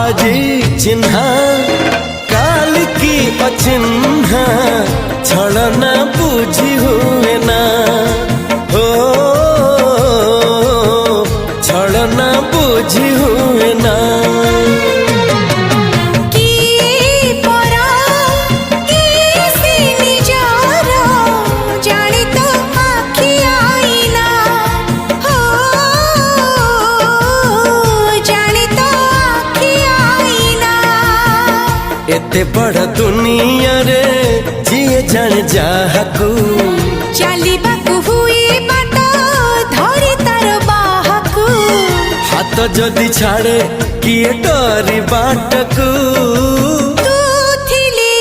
आजी चिन्हा काल की अचिन्हा छलना बुझी हुए ना हो छलना बुझी हुए ना एते बड़ दुनिया रे जिए जान जाहकू चलिबाकू हुई बाट धरी तार बाहकू हाथ जदि छाड़े किए डरी बाटकू तू थिली